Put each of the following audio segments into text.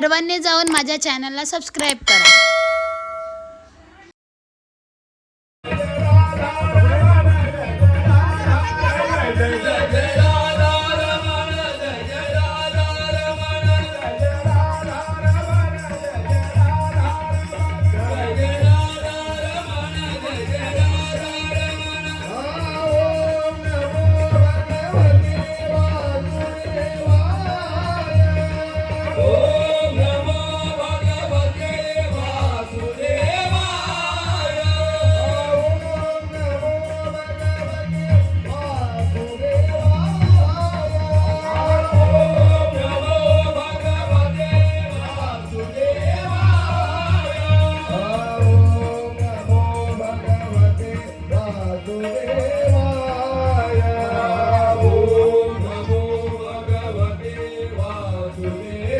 सर्वांनी जाऊन माझ्या चॅनलला सबस्क्राईब करा. भगवते वासुदेवाय. ओम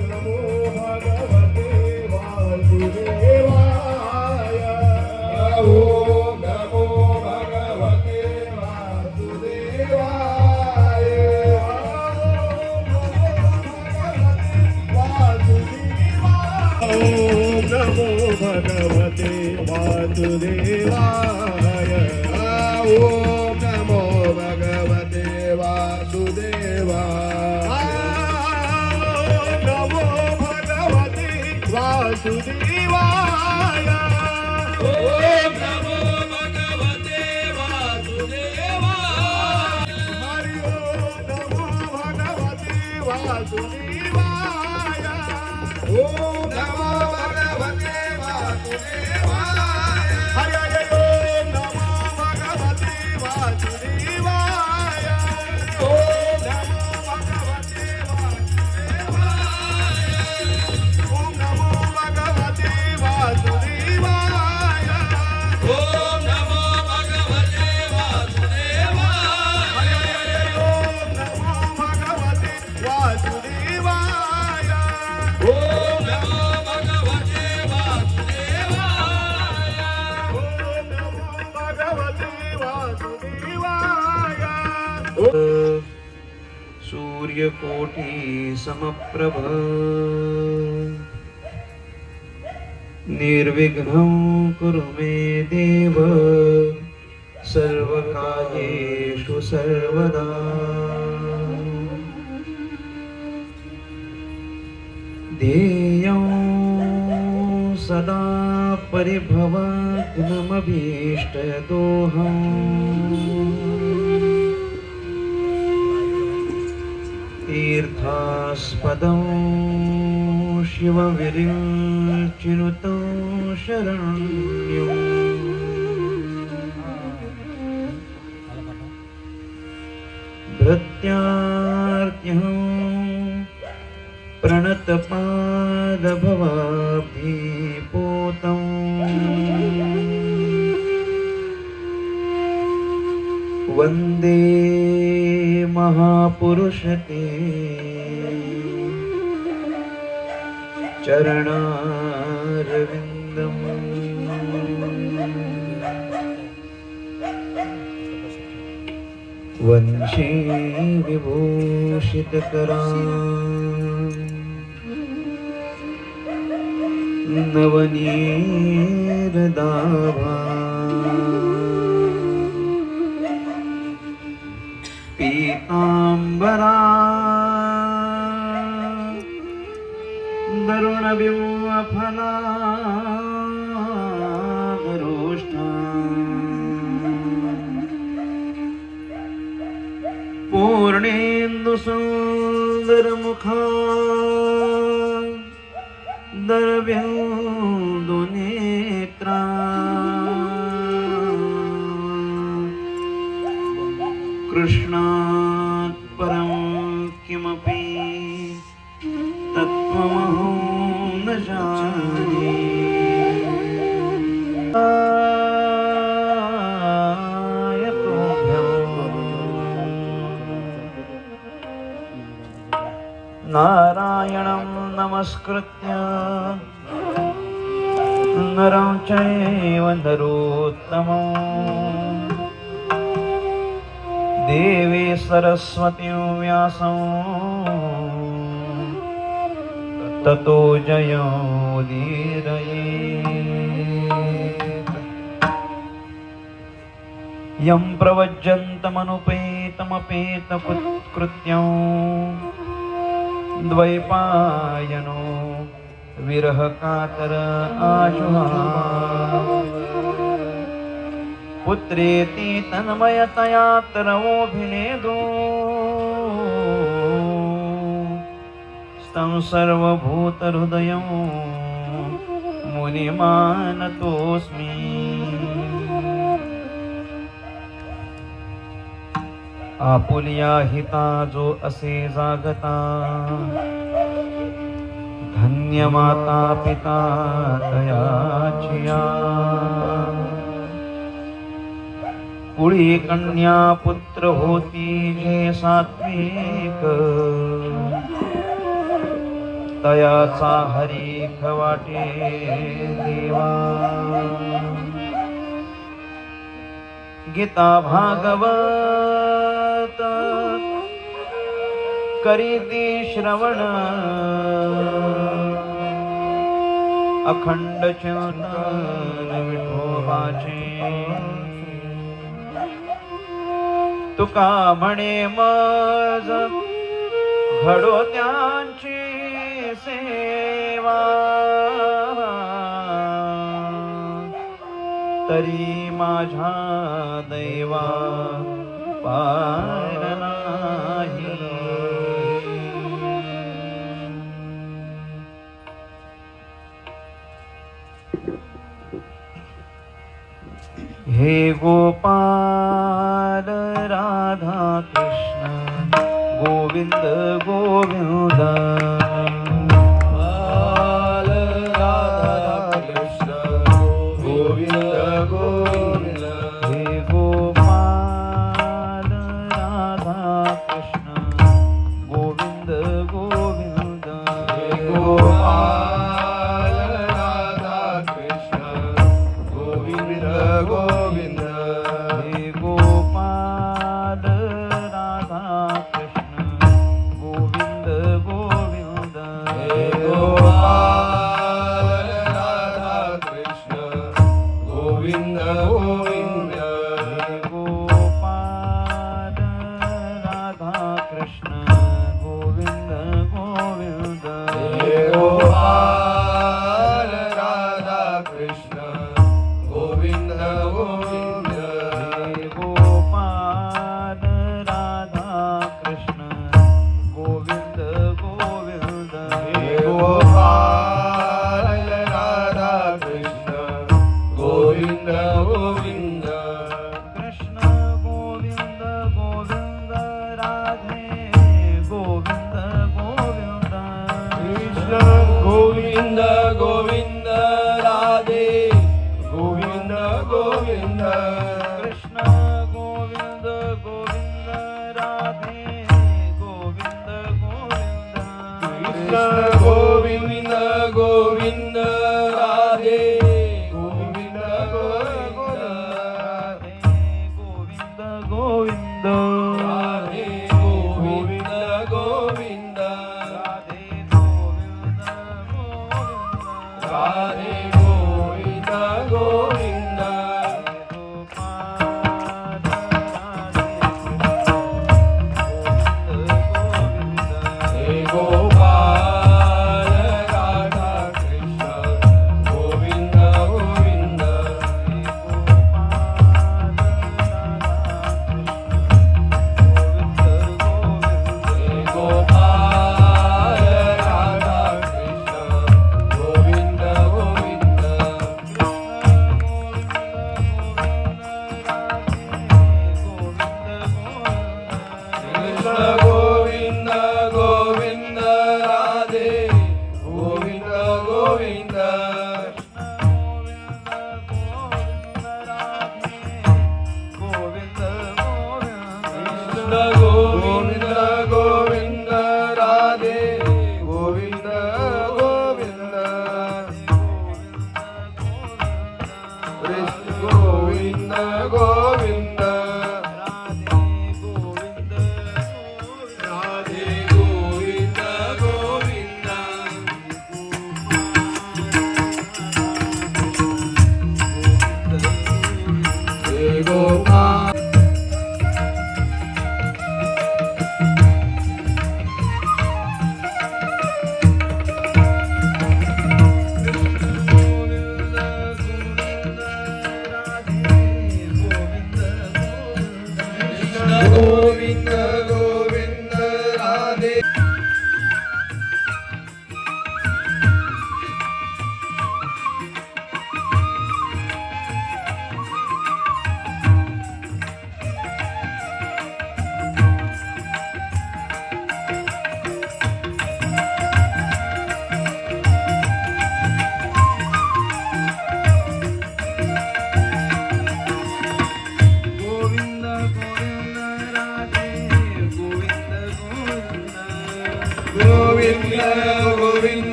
नमो भगवते वासुदेवाय. नमो भगवते वासुदेवाय. ओम नमो भगवते वासुदेवाय. हरि ओम नमो भगवते वासुदेवाय. ओम नमो भगवते वासुदेवाय. हरि ओम नमो भगवते वासुदेवाय. ओम नमो भगवते वासुदेवाय. ओम नमो भगवते वासुदेवाय. ओम नमो भगवते वासुदेवाय. हरि ओम नमो भगवते वासुदेवाय. ओम नमो भगवते वासुदेवाय. ओम नमो भगवते वासुदेवाय. सूर्यकोटि समप्रभ निर्विघ्नं कुरु मे देव सर्वकार्येषु सर्वदा. ध्येयं सदा परिभवग्नमभीष्टदोहम्. तीर्थास्पदं शिवविरिञ्चिनुतं शरण्यम्. भृत्यार्घ्यं प्रणतपादभवाब्धिपूतम्. वन्दे महापुरुषते चरणारविन्दम्. वंशे विभूषितकरान् नवनीरदाभान्. पीताम्बरा दरुणव्यूहफलागरोष्ठान्. पूर्णेन्दुसुन्दरमुखा दरव्योन्दुनेत्रा. कृष्णात् परं किमपि तत्त्वमहं न जाने. नारायणं नमस्कृत्य नरं चैव नरोत्तमं. देवी सरस्वती व्यासं ततो जयोदीरयेत् यं प्रवज्जन्तमनुपेतमपेतकृत्यं द्वैपायनो विरहकातर आजुहाव पुत्रेति तन्मयतया तरवोऽभिनेदो तं सर्वभूतहृदयं मुनिमानतोऽस्मि। आपुल्या हिता जो असे जागता धन्य माता पिता तयाचिया कुळी कन्या पुत्र होती जे सात्विक तयाचा हरीख वाटे देवा। गीता भागवत करीती श्रवण अखंड चिंतन विठोबाचे तुका म्हणे मज घडो त्यांची सेवा तरी माझ्या दैवा पार नाही। हे गोपाल राधा कृष्ण गोविंद गोविंद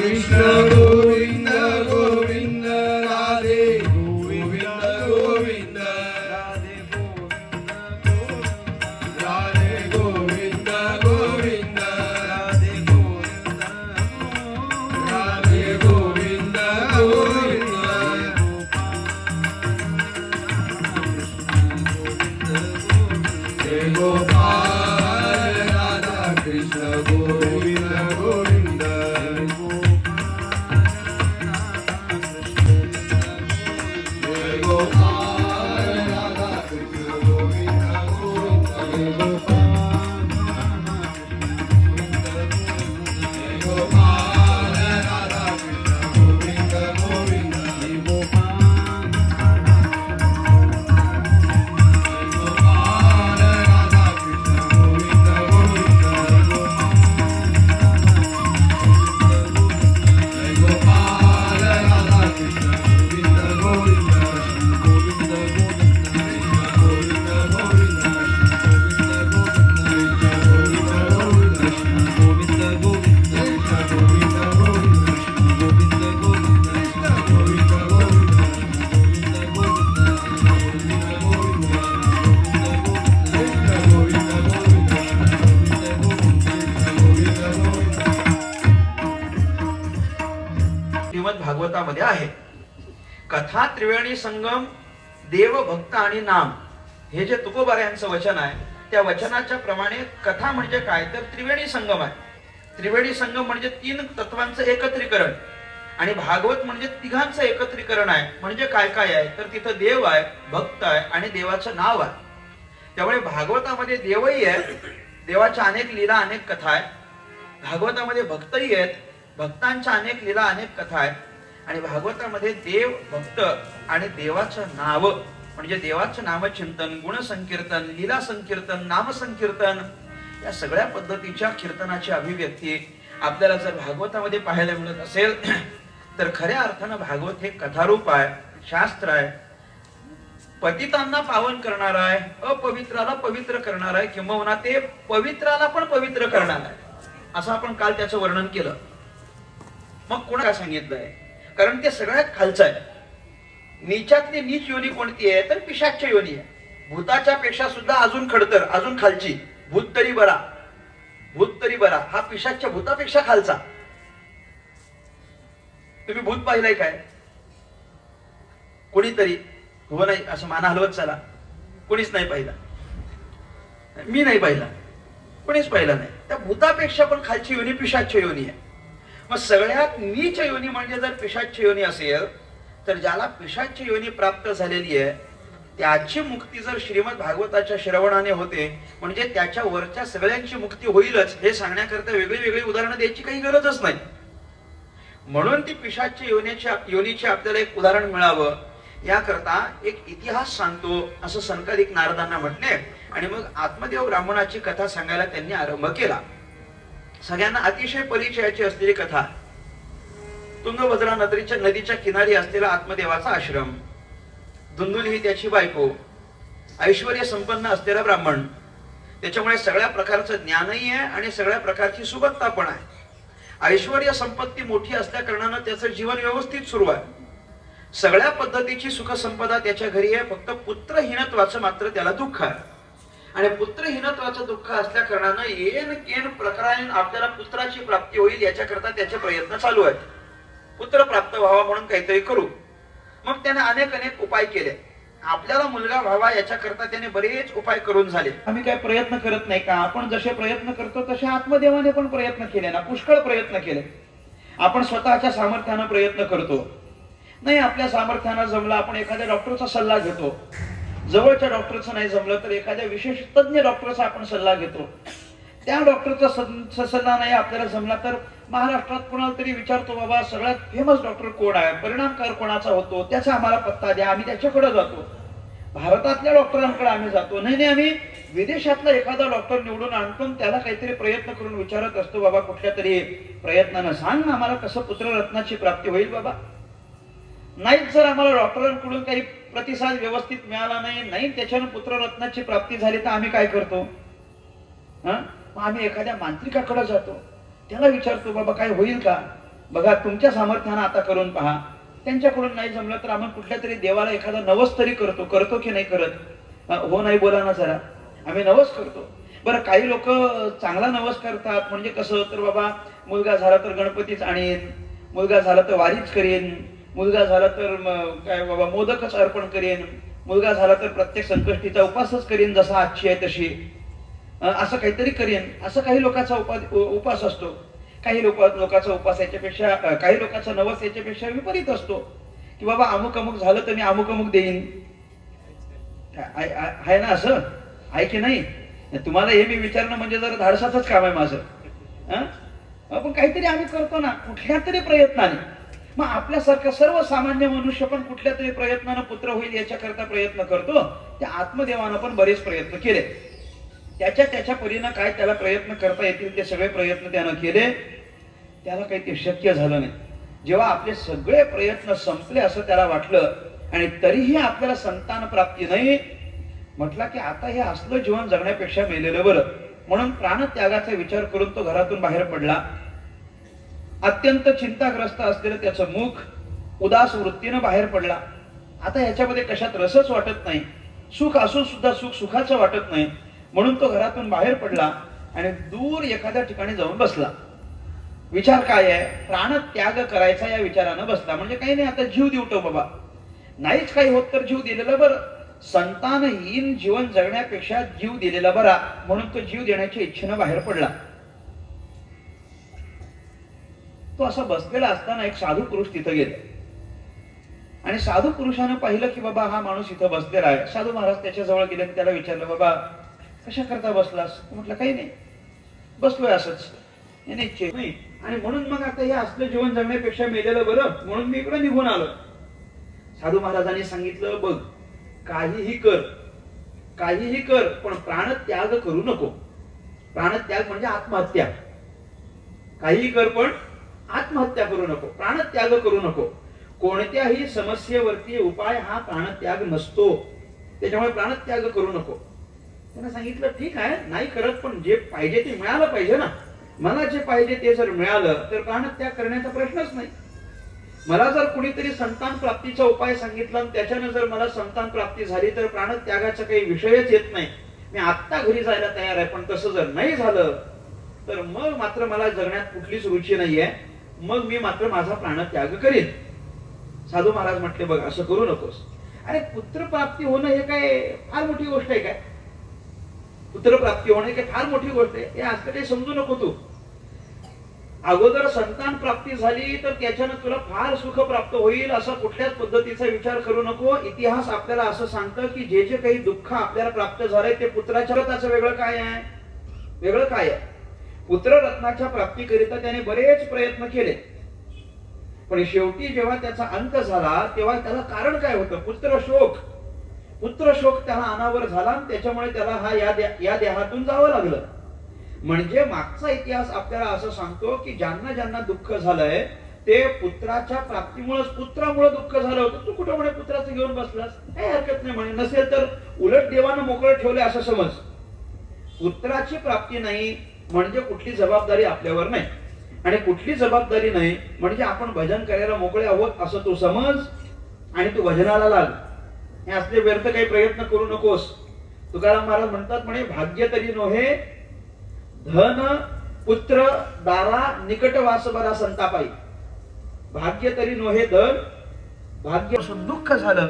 कृष्ण गोविंद गोविंद राधे गोविंद गोविंद राधे गोविंद गोविंद राधे गोविंद गोविंद राधे गोविंद गोविंद हे गोपाल राधा कृष्ण गोविंद गोविंद हे गोपाल राधा कृष्ण गोविंद गोविंद हे गोपाल राधा कृष्ण गोविंद गोविंद हे गोपाल राधा कृष्ण गोविंद गोविंद हे गोपाल राधा कृष्ण गोविंद गोविंद गोविंद गोविंद गोविंद गोविंद गोविंद श्रीमद भागवतामध्ये आहे कथा त्रिवेणी संगम देव भक्त आणि नाम. हे जे तुकोबार यांचं वचन आहे त्या वचनाच्या प्रमाणे कथा म्हणजे काय तर त्रिवेणी संगम आहे. त्रिवेणी संगम म्हणजे 3 तत्वांचं एकत्रीकरण आणि भागवत म्हणजे तिघांचं एकत्रीकरण आहे. म्हणजे काय काय आहे तर तिथं देव आहे, भक्त आहे आणि देवाचं नाव आहे. त्यामुळे भागवतामध्ये देवही आहे, देवाच्या अनेक लीला अनेक कथा आहेत. भागवतामध्ये भक्तही आहेत, भक्तांच्या अनेक लीला अनेक कथा आहेत. आणि भागवतामध्ये देव भक्त आणि देवाचं नाव म्हणजे देवाचं नामचिंतन, गुणसंकीर्तन, लीला संकीर्तन, नामसंकीर्तन या सगळ्या पद्धतीच्या कीर्तनाची अभिव्यक्ती आपल्याला जर भागवतामध्ये पाहायला मिळत असेल तर खऱ्या अर्थानं भागवत हे कथारूप आहे, शास्त्र आहे. पतितांना पावन करणार आहे, अपवित्राला पवित्र करणार आहे, किंबहुना ते पवित्राला पण पवित्र करणार आहे. असं आपण काल त्याचं वर्णन केलं. मग कोणा सांगितलंय कारण ते सगळ्यात खालचं आहे. नीचातली नीच योनी कोणती आहे तर पिशाच्च योनी आहे. भूताच्या पेक्षा सुद्धा अजून खडतर, अजून खालची. भूत तरी बरा, भूत तरी बरा हा पिशाच्च्या भूतापेक्षा खालचा. तुम्ही भूत पाहिलंय काय? कोणीतरी हो नाही असं माना हलवत चला. कोणीच नाही पाहिला, मी नाही पाहिला, कोणीच पाहिला नाही. त्या भूतापेक्षा पण खालची योनी पिशाच्च योनी आहे. मग सगळ्यात नीच योनी म्हणजे जर पिशाच्च योनी असेल तर ज्याला पिशाच्च योनी प्राप्त झालेली आहे त्याची मुक्ती जर श्रीमद भागवताच्या श्रवणाने होते म्हणजे त्याच्या वरच्या सगळ्यांची मुक्ती होईलच हे सांगण्याकरता वेगळी वेगळी उदाहरणं द्यायची काही गरजच नाही. म्हणून ती पिशाच्च योनीचे आपल्याला एक उदाहरण मिळावं याकरता एक इतिहास सांगतो असं संकादिक नारदांना म्हटले. आणि मग आत्मदेव ब्राह्मणाची कथा सांगायला त्यांनी आरंभ केला. सगळ्यांना अतिशय परिचयाची असलेली कथा. तुंगभद्रा नदीच्या किनारी असलेला आत्मदेवाचा आश्रम, धुंदुली ही त्याची बायको, ऐश्वर्य संपन्न असलेला ब्राह्मण, त्याच्यामुळे सगळ्या प्रकारचं ज्ञानही आहे आणि सगळ्या प्रकारची सुबत्ता पण आहे. ऐश्वर्य संपत्ती मोठी असल्या कारणानं त्याचं जीवन व्यवस्थित सुरू आहे. सगळ्या पद्धतीची सुख संपदा त्याच्या घरी आहे. फक्त पुत्रहीनत्वाचं मात्र त्याला दुःख आहे. आणि पुत्रहीनत्वाचं दुःख असल्या कारणानं येन केन प्रकाराने आपल्याला पुत्राची प्राप्ती होईल याच्याकरता त्याचे प्रयत्न चालू आहेत. पुत्र प्राप्त व्हावा म्हणून काहीतरी करू. मग त्याने अनेक उपाय केले. आपल्याला मुलगा व्हावा याच्याकरता त्याने बरेच उपाय करून झाले. आम्ही काय प्रयत्न करत नाही का? आपण जसे प्रयत्न करतो तसे आत्मदेवाने पण प्रयत्न केले ना, पुष्कळ प्रयत्न केले. आपण स्वतःच्या सामर्थ्यानं प्रयत्न करतो, नाही आपल्या सामर्थ्यानं जमलं आपण एखाद्या डॉक्टरचा सल्ला घेतो. जवळच्या डॉक्टरचं नाही जमलं तर एखाद्या विशेष तज्ञ डॉक्टरचा आपण सल्ला घेतो. त्या डॉक्टरचा सल्ला नाही आपल्याला जमला तर महाराष्ट्रात कोणाला तरी विचारतो, बाबा सगळ्यात फेमस डॉक्टर कोण आहे, परिणामकार कोणाचा होतो त्याचा आम्हाला पत्ता द्या, आम्ही त्याच्याकडे जातो. भारतातल्या डॉक्टरांकडे आम्ही जातो नाही, आम्ही विदेशातला एखादा डॉक्टर निवडून आणतो, त्याला काहीतरी प्रयत्न करून विचारत असतो, बाबा कुठल्या तरी प्रयत्नानं सांग ना आम्हाला कसं पुत्ररत्नाची प्राप्ती होईल बाबा. नाहीच जर आम्हाला डॉक्टरांकडून काही प्रतिसाद व्यवस्थित मिळाला नाही त्याच्यानं पुत्ररत्नाची प्राप्ती झाली तर आम्ही काय करतो? मग आम्ही एखाद्या मांत्रिकाकडे जातो, त्याला विचारतो, बाबा काय होईल का? बघा तुमच्या सामर्थ्यानं आता करून पहा. त्यांच्याकडून नाही जमलं तर आम्ही कुठल्या तरी देवाला एखादा नवस तरी करतो की नाही करत? हो नाही बोला ना जरा. आम्ही नवस करतो. बरं काही लोक चांगला नवस करतात, म्हणजे कसं तर बाबा मुलगा झाला तर गणपतीच आणेन, मुलगा झाला तर वारीच करेन, मुलगा झाला तर काय बाबा मोदकच अर्पण करेन, मुलगा झाला तर प्रत्येक संकष्टीचा उपासच करेन जसा आजची आहे तशी, असं काहीतरी करेन. असं काही लोकांचा उपास असतो. काही लोकांचा उपास याच्यापेक्षा, काही लोकांचा नवस याच्यापेक्षा विपरीत असतो की बाबा अमुक अमुक झालं तर मी अमुक अमुक देईन. आहे ना असं? आहे की नाही? तुम्हाला हे मी विचारणं म्हणजे जरा धाडसाचंच काम आहे माझं. पण काहीतरी आम्ही करतो ना कुठल्या तरी प्रयत्नाने. मग आपल्यासारखा सर्वसामान्य मनुष्य पण कुठल्या तरी प्रयत्नानं पुत्र होईल याच्याकरता प्रयत्न करतो. त्या आत्मदेवानं पण बरेच प्रयत्न केले. त्याच्या परीनं काय त्याला प्रयत्न करता येतील ते सगळे प्रयत्न त्यानं केले. त्याला काही ते शक्य झालं नाही. जेव्हा आपले सगळे प्रयत्न संपले असं त्याला वाटलं आणि तरीही आपल्याला संतान प्राप्ती नाही, म्हटलं की आता हे असलं जीवन जगण्यापेक्षा मेलेलं बरं. म्हणून प्राणत्यागाचा विचार करून तो घरातून बाहेर पडला. अत्यंत चिंताग्रस्त असलेलं त्याचं मुख उदास वृत्तीनं बाहेर पडला. आता ह्याच्यामध्ये कशात रसच वाटत नाही, सुख असून सुद्धा सुख सुखाचं वाटत नाही. म्हणून तो घरातून बाहेर पडला आणि दूर एखाद्या ठिकाणी जाऊन बसला. विचार काय आहे? प्राणत्याग करायचा या विचारानं बसला. म्हणजे काही नाही आता जीव देवतो बाबा, नाहीच काही होत तर जीव दिलेलं बरं. संतानहीन जीवन जगण्यापेक्षा जीव दिलेला बरा. म्हणून तो जीव देण्याच्या इच्छेनं बाहेर पडला. तो असा बसलेला असताना एक साधू पुरुष तिथं गेले आणि साधू पुरुषानं पाहिलं की बाबा हा माणूस इथं बसलेला आहे. साधू महाराज त्याच्या जवळ गेले आणि त्याला विचारलं, बाबा कशा करता बसलास? म्हटलं काही नाही, बसलोय असंच, नाही. आणि म्हणून मग आता हे असलं जीवन जगण्यापेक्षा मेलेलं बरं, म्हणून मी इकडे निघून आलो. साधू महाराजांनी सांगितलं, बघ काहीही कर पण प्राणत्याग करू नको. प्राणत्याग म्हणजे आत्महत्या. काहीही कर पण आत्महत्या करू नको, प्राणत्याग करू नको. कोणत्याही समस्येवरती उपाय हा प्राणत्याग नसतो. त्याच्यामुळे प्राणत्याग करू नको. त्यांना सांगितलं ठीक आहे नाही करत, पण जे पाहिजे ते मिळालं पाहिजे ना. मला जे पाहिजे ते जर मिळालं तर प्राणत्याग करण्याचा प्रश्नच नाही. मला जर कुणीतरी संतान प्राप्तीचा उपाय सांगितला आणि त्याच्यानं जर मला संतान प्राप्ती झाली तर प्राणत्यागाचा काही विषयच येत नाही. मी आत्ता घरी जायला तयार आहे. पण तसं जर नाही झालं तर मग मात्र मला जगण्यात कुठलीच रुची नाहीये. मग मी मात्र माझा प्राणत्याग करीन. साधू महाराज म्हटले, बघ असं करू नकोस. अरे पुत्र प्राप्ती होणं हे काय फार मोठी गोष्ट आहे काय? पुत्र प्राप्ती होणं काय फार मोठी गोष्ट आहे? हे असं काही समजू नको तू. अगोदर संतान प्राप्ती झाली तर त्याच्यानं तुला फार सुख प्राप्त होईल असा कुठल्याच पद्धतीचा विचार करू नको. इतिहास आपल्याला असं सांगतं की जे जे काही दुःख आपल्याला प्राप्त झालंय ते पुत्राच्या रत्नाचं वेगळं काय आहे? वेगळं काय आहे? पुत्ररत्नाच्या प्राप्तीकरिता त्याने बरेच प्रयत्न केले, पण शेवटी जेव्हा त्याचा अंत झाला तेव्हा त्याला कारण काय होतं? पुत्रशोक. पुत्रशोक त्याला अनावर झाला आणि त्याच्यामुळे त्याला हा या देहातून जावं लागलं. म्हणजे मागचा इतिहास आपल्याला असं सांगतो की ज्यांना ज्यांना दुःख झालंय ते पुत्राच्या प्राप्तीमुळेच, पुत्रामुळे दुःख झालं होतं. तू कुठं म्हणे पुत्राचं घेऊन बसलास? काही हरकत नाही म्हणे. नसेल तर उलट देवानं मोकळं ठेवलंय असं समज. पुत्राची प्राप्ती नाही म्हणजे कुठली जबाबदारी आपल्यावर नाही, आणि कुठली जबाबदारी नाही म्हणजे आपण भजन करायला मोकळे आहोत असं तू समज आणि तू भजनाला लाग. हे असले व्यर्थ काही प्रयत्न करू नकोस. तुकाराम महाराज म्हणतात म्हणे, भाग्य तरी नोहे धन पुत्र दारा निकट वास बरा संतापाई. भाग्य तरी नोहे धन, भाग्य दुःख झालं.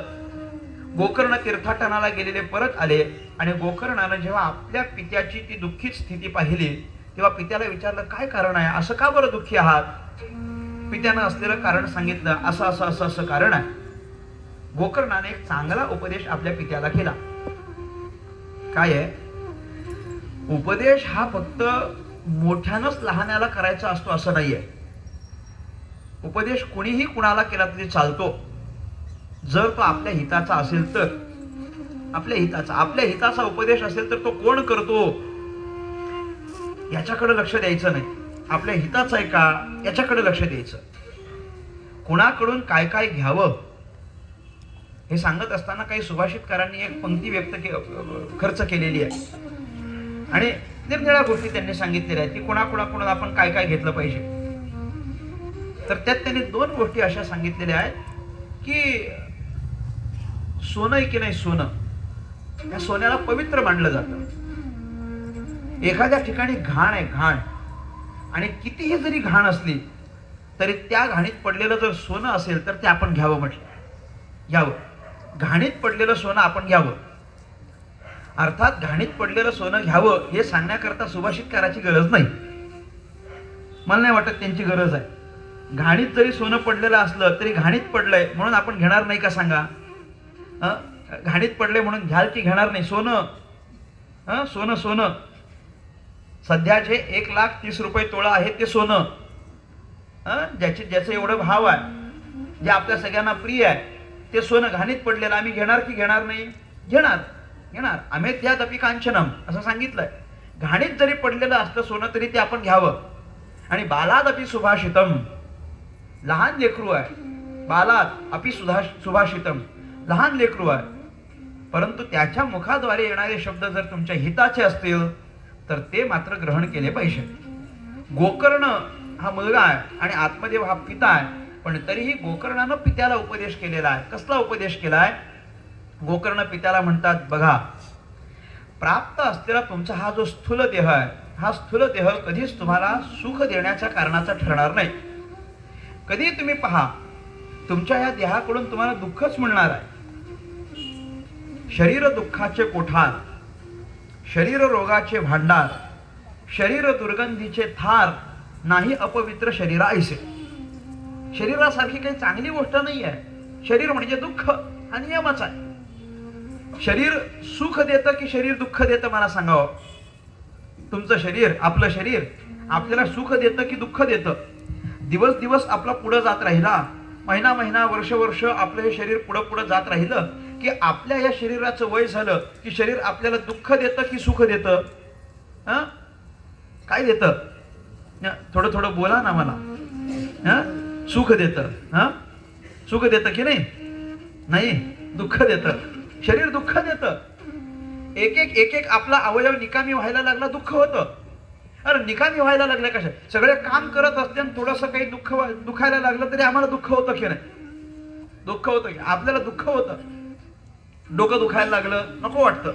गोकर्ण तीर्थाटनाला गेलेले परत आले आणि गोकर्णानं जेव्हा आपल्या पित्याची ती दुःखीत स्थिती पाहिली तेव्हा पित्याला विचारलं, काय कारण आहे? असं का बरं दुःखी आहात? पित्यानं असलेलं कारण सांगितलं. असं कारण आहे. गोकर्णाने एक चांगला उपदेश आपल्या पित्याला केला. काय आहे? उपदेश हा फक्त मोठ्यानंच लहानाला करायचा असतो असं नाहीये. उपदेश कुणीही कुणाला केला तरी चालतो, जर तो आपल्या हिताचा असेल तर. आपल्या हिताचा उपदेश असेल तर तो कोण करतो याच्याकडे लक्ष द्यायचं नाही. आपल्या हिताचं आहे का याच्याकडे लक्ष द्यायचं. कुणाकडून काय काय घ्यावं हे सांगत असताना काही सुभाषितकारांनी एक पंक्ती खर्च केलेली आहे आणि निरनिळ्या गोष्टी त्यांनी सांगितलेल्या आहेत की कुणाकडून आपण काय काय घेतलं पाहिजे. तर त्यात त्यांनी दोन गोष्टी अशा सांगितलेल्या आहेत की सोनं आहे की नाही, सोनं या सोन्याला पवित्र मानलं जातं. एखाद्या ठिकाणी घाण आहे, घाण, आणि कितीही जरी घाण असली तरी त्या घाणीत पडलेलं जर सोनं असेल तर ते आपण घ्यावं, म्हटलं घ्यावं. घाणीत पडलेलं सोनं आपण घ्यावं. अर्थात घाणीत पडलेलं सोनं घ्यावं हे सांगण्याकरता सुभाषितकाराची गरज नाही. मला नाही वाटत त्यांची गरज आहे. घाणीत जरी सोनं पडलेलं असलं तरी घाणीत पडलंय म्हणून आपण घेणार नाही का सांगा? घाणीत पडले म्हणून घ्याल की घेणार नाही? सोनं, सोनं सोनं सध्या जे 1,30,000 रुपये तोळा आहे ते सोनं, ज्याचं एवढं भाव आहे, जे आपल्या सगळ्यांना प्रिय आहे, ते सोनं घाणीत पडलेलं आम्ही घेणार की घेणार नाही? घेणार, घेणार. अमेध्यादपि कांचनम असं सांगितलंय. घाणीत जरी पडलेलं असलं सोनं तरी ते आपण घ्यावं. आणि बालादपि सुभाषितम, लहान लेकरू आहे, बालात अपि सुभाषितम, लहान लेकरू आहे, परंतु त्याच्या मुखाद्वारे येणारे शब्द जर तुमच्या हिताचे असतील तर ते मात्र ग्रहण केले पाहिजे. गोकर्ण हा मुलगा आहे आणि आत्मदेव हा पिता आहे, पण तरीही गोकर्णानं पित्याला उपदेश केलेला आहे. कसला उपदेश केलाय? गोकर्ण पित्याला म्हणतात, बघा, प्राप्त असलेला तुमचा हा जो स्थूल देह आहे, हा स्थूल देह कधीच तुम्हाला सुख देण्याच्या कारणाचा ठरणार नाही. कधी तुम्ही पहा, तुमच्या या देहाकडून तुम्हाला दुःखच मिळणार आहे. शरीर दुःखाचे कोठार, शरीर रोगाचे भांडार, शरीर दुर्गंधीचे थार, नाही अपवित्र शरीरा ऐसे. शरीरासारखी काही चांगली गोष्ट नाही आहे. शरीर म्हणजे दुःख हा नियमच आहे. शरीर सुख देतं की शरीर दुःख देतं? मला सांगावं. तुमचं शरीर, आपलं शरीर आपल्याला सुख देतं की दुःख देतं? दिवस दिवस आपला पुढं जात राहिला, महिना महिना, वर्ष वर्ष आपलं हे शरीर पुढं पुढं जात राहिलं की आपल्या या शरीराचं वय झालं की शरीर आपल्याला दुःख देतं की सुख देतं? काय देतं? थोडं थोडं बोला ना मला. सुख देतं. सुख देतं की नाही? नाही, दुःख देतं. शरीर दुःख देतं. एक एक एक एक आपला अवयव निकामी व्हायला लागला, दुःख होतं. अरे निकामी व्हायला लागलं कशा? सगळे काम करत असते आणि थोडंसं काही दुखायला लागलं तरी आम्हाला दुःख होतं की नाही? दुःख होतं की? आपल्याला दुःख होतं. डोकं दुखायला लागलं, नको वाटतं.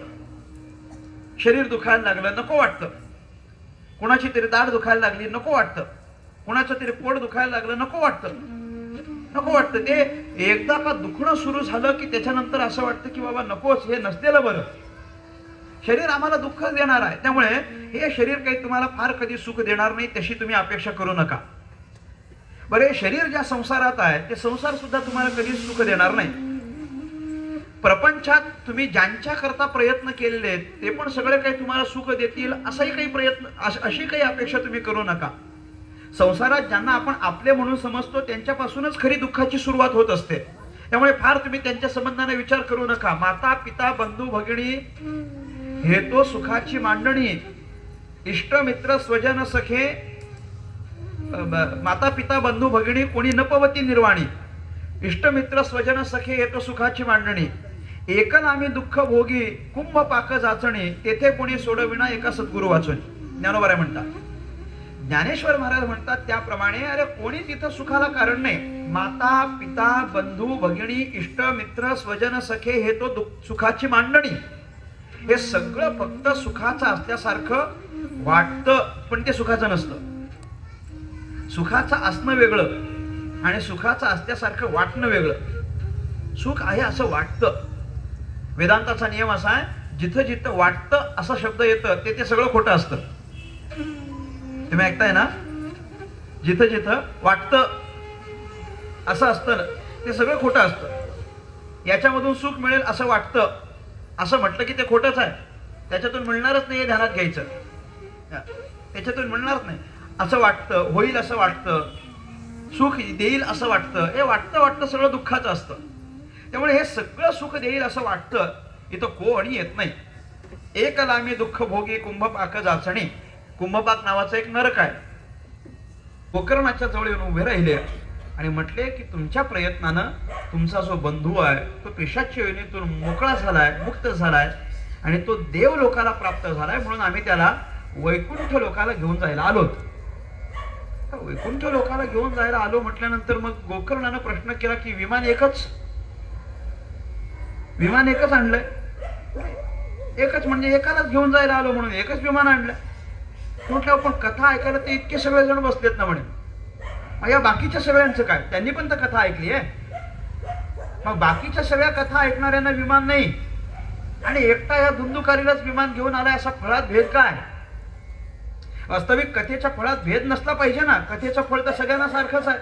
शरीर दुखायला लागलं, नको वाटतं. कुणाची तरी दाढ दुखायला लागली, नको वाटतं. कुणाचं तरी पोट दुखायला लागलं, नको वाटतं. नको वाटतं. ते एकदा का दुखणं सुरू झालं की त्याच्यानंतर असं वाटतं की बाबा नकोच, हे नसलेलं बरं. शरीर आम्हाला दुःख देणार आहे, त्यामुळे हे शरीर काही तुम्हाला फार कधी सुख देणार नाही, तशी तुम्ही अपेक्षा करू नका. बरे, शरीर ज्या संसारात आहे ते संसार सुद्धा तुम्हाला कधी सुख देणार नाही. प्रपंचात तुम्ही ज्यांच्या करता प्रयत्न केलेले ते पण सगळे काही तुम्हाला सुख देतील असाही काही प्रयत्न, अशी काही अपेक्षा तुम्ही करू नका. संसारात ज्यांना आपण आपले म्हणून समजतो त्यांच्यापासूनच खरी दुःखाची सुरुवात होत असते. त्यामुळे फार तुम्ही त्यांच्या संबंधाने विचार करू नका. माता पिता बंधू भगिनी हे तो सुखाची मांडणी, इष्ट मित्र स्वजन सखे, माता पिता बंधू भगिनी कोणी नपवती निर्वाणी, इष्ट मित्र स्वजन सखे हे तो सुखाची मांडणी. एकनामी दुःख भोगी कुंभ पाक जाचणी, तेथे कोणी सोडविना एका सद्गुरु वाचून. ज्ञानोबा म्हणतात, ज्ञानेश्वर महाराज म्हणतात त्याप्रमाणे, अरे कोणी तिथं सुखाला कारण नाही. माता पिता बंधू भगिनी इष्ट मित्र स्वजन सखे हे तो सुखाची मांडणी. हे सगळं फक्त सुखाचं असल्यासारखं वाटतं, पण ते सुखाचं नसतं. सुखाचं असणं वेगळं आणि सुखाचं असल्यासारखं वाटणं वेगळं. सुख आहे असं वाटतं. वेदांताचा नियम असा आहे, जिथं जिथं वाटतं असा शब्द येतं ते सगळं खोटं असतं. तुम्ही ऐकताय ना? जिथं जिथं वाटतं असं असतं ते सगळं खोटं असतं. याच्यामधून सुख मिळेल असं वाटतं असं म्हटलं की ते खोटंच आहे. त्याच्यातून मिळणारच नाही हे ध्यानात घ्यायचं. त्याच्यातून मिळणारच नाही. असं वाटतं, होईल असं वाटतं, सुख देईल असं वाटतं, हे वाटतं वाटतं सगळं दुःखाचं असतं. त्यामुळे हे सगळं सुख देईल असं वाटतं, इथं कोणी येत नाही. एक लामी दुःख भोगी कुंभपाक जाचणी. कुंभपाक नावाचा एक नरक आहे. गोकर्णाच्या जवळ येऊन उभे राहिले आणि म्हटले की तुमच्या प्रयत्नानं तुमचा जो बंधू आहे तो पेशाच्या योनीतून मोकळा झालाय, मुक्त झालाय आणि तो देव लोकाला प्राप्त झालाय, म्हणून आम्ही त्याला वैकुंठ लोकाला घेऊन जायला आलोत. वैकुंठ लोकाला घेऊन जायला आलो म्हटल्यानंतर मग गोकर्णानं प्रश्न केला की विमान एकच आणलंय, एकच म्हणजे एकालाच घेऊन जायला आलो म्हणून एकच विमान आणलंय. म्हटलं पण कथा ऐकायला ते इतके सगळेजण बसलेत ना म्हणे, मग या बाकीच्या सगळ्यांचं काय? त्यांनी पण तर कथा ऐकली आहे. मग बाकीच्या सगळ्या कथा ऐकणाऱ्यांना विमान नाही आणि एकटा या धुंदुकारीलाच विमान घेऊन आलाय, असा फळात भेद काय? वास्तविक कथेच्या फळात भेद नसला पाहिजे ना, कथेचं फळ तर सगळ्यांना सारखंच आहे.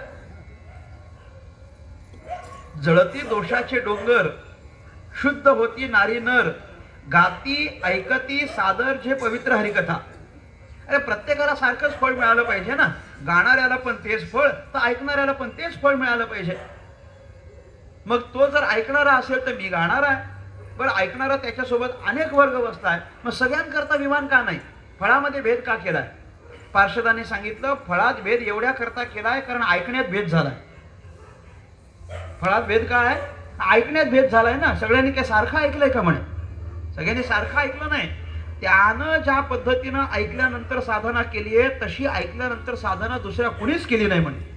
जळती दोषाचे डोंगर, शुद्ध होती नारी नर, गाती ऐकती सादर जे पवित्र हरिकथा. अरे प्रत्येकाला सारखंच फळ मिळालं पाहिजे ना, गाणाऱ्याला पण तेच फळ तर ऐकणाऱ्याला पण तेच फळ मिळालं पाहिजे. मग तो जर ऐकणारा असेल तर मी गाणार आहे, बरं ऐकणारा त्याच्यासोबत अनेक वर्ग बसलाय, मग सगळ्यांकरता विमान का नाही? फळामध्ये भेद का केलाय? पार्षदांनी सांगितलं फळात भेद एवढ्या करता केलाय कारण ऐकण्यात भेद झालाय. फळात भेद काय आहे? ऐकण्यात भेद झालाय ना. सगळ्यांनी काय सारखं ऐकलंय का म्हणे? सगळ्यांनी सारखं ऐकलं नाही. त्यानं ज्या पद्धतीनं ऐकल्यानंतर साधना केली आहे तशी ऐकल्यानंतर साधना दुसऱ्या कुणीच केली नाही म्हणे.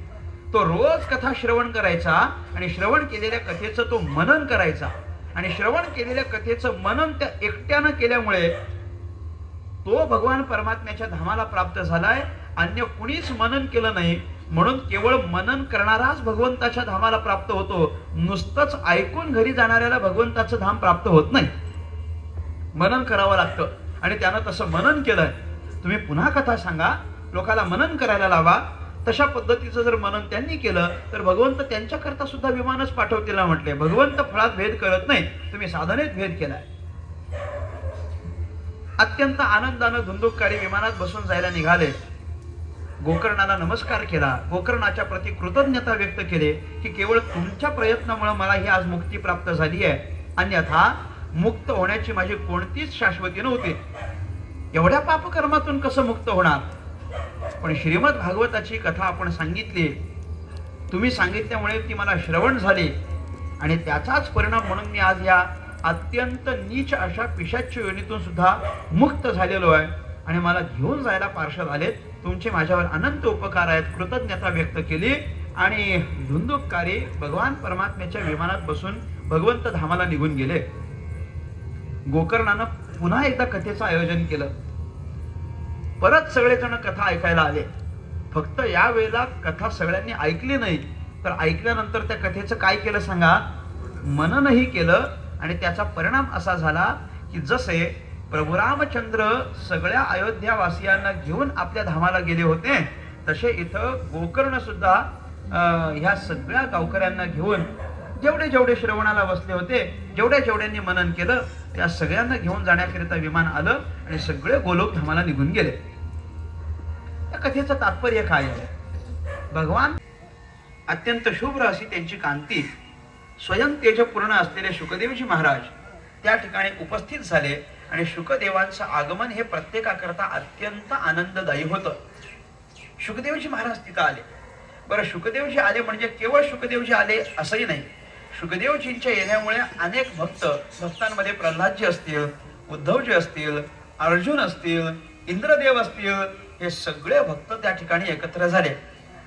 तो रोज कथा श्रवण करायचा आणि श्रवण केलेल्या कथेचं तो मनन करायचा आणि श्रवण केलेल्या कथेचं मनन त्या एकट्यानं केल्यामुळे तो भगवान परमात्म्याच्या धामाला प्राप्त झालाय. अन्य कुणीच मनन केलं नाही म्हणून केवळ मनन करणाराच भगवंताच्या धामाला प्राप्त होतो. नुसतंच ऐकून घरी जाणाऱ्याला भगवंताचं धाम प्राप्त होत नाही. मनन करावं लागतं आणि त्यानं तसं मनन केलंय. तुम्ही पुन्हा कथा सांगा, लोकाला मनन करायला लावा. तशा पद्धतीचं जर मनन त्यांनी केलं तर भगवंत त्यांच्याकरता सुद्धा विमानच पाठवतील म्हटले. भगवंत फळात भेद करत नाही, तुम्ही साधनेत भेद केलाय. अत्यंत आनंदानं धुंदुककारी विमानात बसून जायला निघाले. गोकर्णाला नमस्कार केला, गोकर्णाच्या प्रती कृतज्ञता व्यक्त केली की केवळ तुमच्या प्रयत्नामुळे मला ही आज मुक्ती प्राप्त झाली आहे, अन्यथा मुक्त होण्याची माझी कोणतीच शाश्वती नव्हती. एवढ्या पापकर्मातून कसं मुक्त होणार? पण श्रीमद भागवताची कथा आपण सांगितली, तुम्ही सांगितल्यामुळे ती मला श्रवण झाली आणि त्याचाच परिणाम म्हणून मी आज या अत्यंत नीच अशा पिशाच्य योनीतून सुद्धा मुक्त झालेलो आहे आणि मला घेऊन जायला पार्षद आलेत. तुमचे माझ्यावर अनंत उपकार आहेत. कृतज्ञता व्यक्त केली आणि धुंदुककारी भगवान परमात्म्याच्या विमानात बसून भगवंत धामाला निघून गेले. गोकर्णानं पुन्हा एकदा कथेचं आयोजन केलं. परत सगळेजण कथा ऐकायला आले. फक्त या वेळेला कथा सगळ्यांनी ऐकली नाही, तर ऐकल्यानंतर त्या कथेचं काय केलं सांगा? मननही केलं आणि त्याचा परिणाम असा झाला की जसे प्रभू रामचंद्र सगळ्या अयोध्यावासियांना घेऊन आपल्या धामाला गेले होते, तसे इथं गोकर्ण सुद्धा ह्या सगळ्या गावकऱ्यांना घेऊन जेवढे जेवढे श्रवणाला बसले होते, जेवढ्यांनी मनन केलं, त्या सगळ्यांना घेऊन जाण्याकरिता विमान आलं आणि सगळे गोलोक धामाला निघून गेले. या कथेचं तात्पर्य काय आहे? भगवान अत्यंत शुभ्र अशी त्यांची कांती, स्वयं तेजपूर्ण असलेले शुकदेवजी महाराज त्या ठिकाणी उपस्थित झाले आणि शुकदेवांचं आगमन हे प्रत्येकाकरता अत्यंत आनंददायी होतं. शुकदेवजी महाराज तिथं आले. बरं, शुकदेवजी आले म्हणजे केवळ शुकदेवजी आले असंही नाही. शुकदेवजींच्या येण्यामुळे अनेक भक्तांमध्ये प्रल्हादजी असतील, उद्धवजी असतील, अर्जुन असतील, इंद्रदेव असतील, हे सगळे भक्त त्या ठिकाणी एकत्र झाले.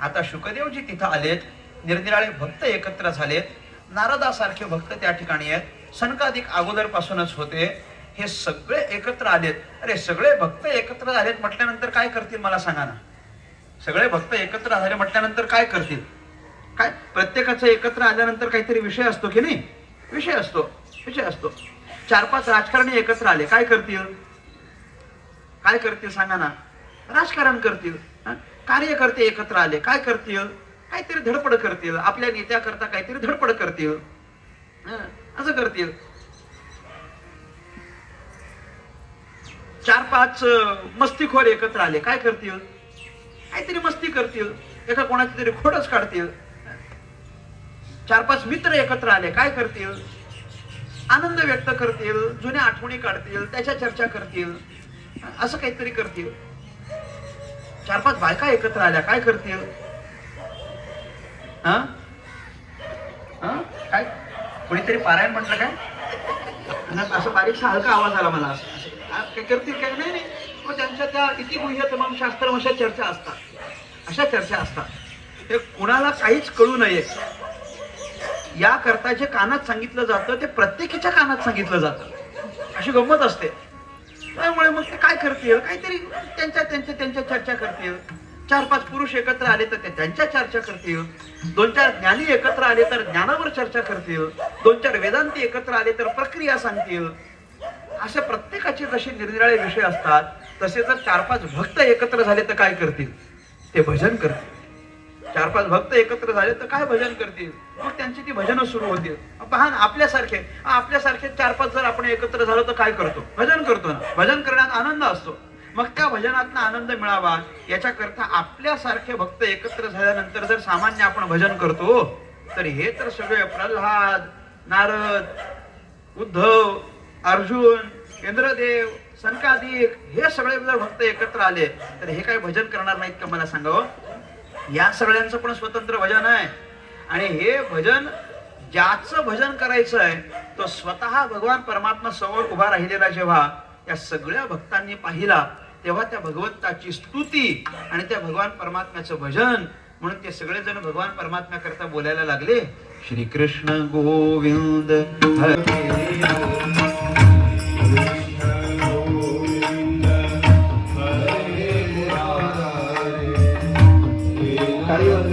आता शुकदेवजी तिथं आलेत, निरनिराळे भक्त एकत्र झालेत, नारदासारखे भक्त त्या ठिकाणी आहेत, सनकादिक अगोदरपासूनच होते, हे सगळे एकत्र आलेत. अरे सगळे भक्त एकत्र झालेत म्हटल्यानंतर काय करतील मला सांगा ना? सगळे भक्त एकत्र झाले म्हटल्यानंतर काय करतील? काय प्रत्येकाचं एकत्र आल्यानंतर काहीतरी विषय असतो की नाही? विषय असतो. 4-5 राजकारणी एकत्र आले, काय करतील? सांगा ना? राजकारण करतील. कार्यकर्ते एकत्र आले, काय करतील? काहीतरी धडपड करतील, आपल्या नेत्याकरता काहीतरी धडपड करतील, असं करतील. 4-5 मस्तीखोर एकत्र आले, काय करतील? काहीतरी मस्ती करतील, एका कोणाची तरी खोडच काढतील. 4-5 मित्र एकत्र आले, काय करतील? आनंद व्यक्त करतील, जुन्या आठवणी काढतील, त्याच्या चर्चा करतील, असं काहीतरी करतील. 4-5 बायका एकत्र आल्या, काय करतील? काय कोणीतरी पारायण म्हटलं काय? असं बारीकसा हलका आवाज आला मला. काय करतील? काय नाही. मग त्यांच्या त्या इतिगुह्य तमाम शास्त्रमशा चर्चा असतात. अशा चर्चा असतात. ते कुणाला काहीच कळू नये या करता जे कानात सांगितलं जातं ते प्रत्येकीच्या कानात सांगितलं जातं. अशी गंमत असते. त्यामुळे मग ते काय करतील, काहीतरी त्यांच्या चर्चा करतील. 4-5 पुरुष एकत्र आले तर ते त्यांच्या चर्चा करतील. 2-4 ज्ञानी एकत्र आले तर ज्ञानावर चर्चा करतील. 2-4 वेदांती एकत्र आले तर प्रक्रिया सांगतील. असे प्रत्येकाचे जसे निरनिराळे विषय असतात तसे जर 4-5 भक्त एकत्र झाले तर काय करतील, ते भजन करतील. 4-5 भक्त एकत्र झाले तर काय भजन करतील, मग त्यांची ती भजनं सुरू होतील. पहा ना, आपल्यासारखे 4-5 जर आपण एकत्र झालो तर काय करतो, भजन करतो ना. भजन करण्यात आनंद असतो. मग त्या भजनातनं आनंद मिळावा याच्याकरता आपल्यासारखे भक्त एकत्र झाल्यानंतर जर सामान्य आपण भजन करतो तर हे तर सगळे प्रल्हाद, नारद, उद्धव, अर्जुन, इंद्रदेव, सनकादिक हे सगळे जर भक्त एकत्र आले तर हे काय भजन करणार नाहीत का, मला सांगावं. या सगळ्यांचं पण स्वतंत्र भजन आहे. आणि हे भजन ज्याचं भजन करायचं आहे तो स्वतः भगवान परमात्मा समोर उभा राहिलेला जेव्हा या सगळ्या भक्तांनी पाहिला तेव्हा त्या भगवंताची स्तुती आणि त्या भगवान परमात्म्याचं भजन म्हणून ते सगळेजण भगवान परमात्म्या करता बोलायला लागले. श्रीकृष्ण गोविंद हरे हे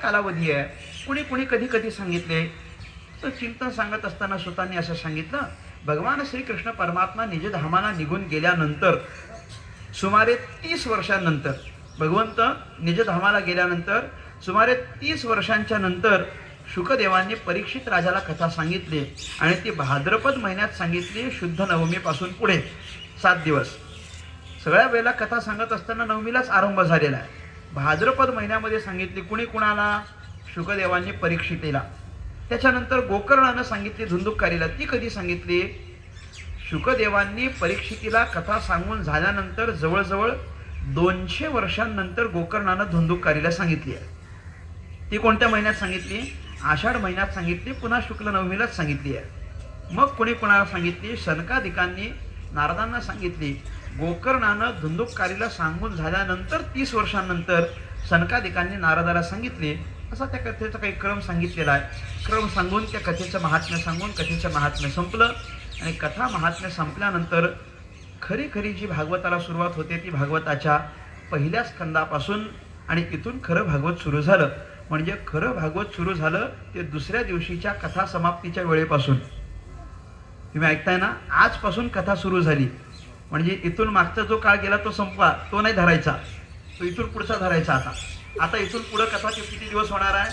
कालावधी आहे. कुणी कुणी कधी कधी सांगितले. तर चिंतन सांगत असताना सुतांनी असं सांगितलं, भगवान श्रीकृष्ण परमात्मा निजधामाला निघून गेल्यानंतर सुमारे 30 वर्षांनंतर, भगवंत निजधामाला गेल्यानंतर सुमारे 30 वर्षांच्या नंतर शुकदेवांनी परीक्षित राजाला कथा सांगितली आणि ती भाद्रपद महिन्यात सांगितली. शुद्ध नवमीपासून पुढे 7 दिवस. सगळ्या वेळेला कथा सांगत असताना नवमीलाच आरंभ झालेला आहे. भाद्रपद महिन्यामध्ये सांगितली. कुणी कुणाला? शुकदेवांनी परीक्षितेला. त्याच्यानंतर गोकर्णानं सांगितली धुंदुककारीला. ती कधी सांगितली? शुकदेवांनी परीक्षितीला कथा सांगून झाल्यानंतर जवळजवळ 200 वर्षांनंतर गोकर्णानं धुंदुककारीला सांगितली आहे. ती कोणत्या महिन्यात सांगितली? आषाढ महिन्यात सांगितली. पुन्हा शुक्ल नवमीलाच सांगितली आहे. मग कोणी कोणाला सांगितली? शनकादिकांनी नारदांना सांगितली. गोकर्णानं धुंदुककारीला सांगून झाल्यानंतर 30 वर्षांनंतर शनकादिकांनी नारदाला सांगितली. असा त्या कथेचा काही क्रम सांगितलेला आहे. क्रम सांगून त्या कथेचं महात्म्य सांगून कथेचं महात्म्य संपलं. आणि कथा महात्म्य संपल्यानंतर खरी खरी जी भागवताला सुरुवात होते ती भागवताच्या पहिल्या स्कंदापासून आणि इथून खरं भागवत सुरू झालं. म्हणजे खरं भागवत सुरू झालं ते दुसऱ्या दिवशीच्या कथा समाप्तीच्या वेळेपासून. तुम्ही ऐकताय ना? आजपासून कथा सुरू झाली. म्हणजे इथून मागचा जो काळ गेला तो संपला, तो नाही धरायचा, तो इथून पुढचा धरायचा. आता इथून पुढं कथा किती दिवस होणार आहे?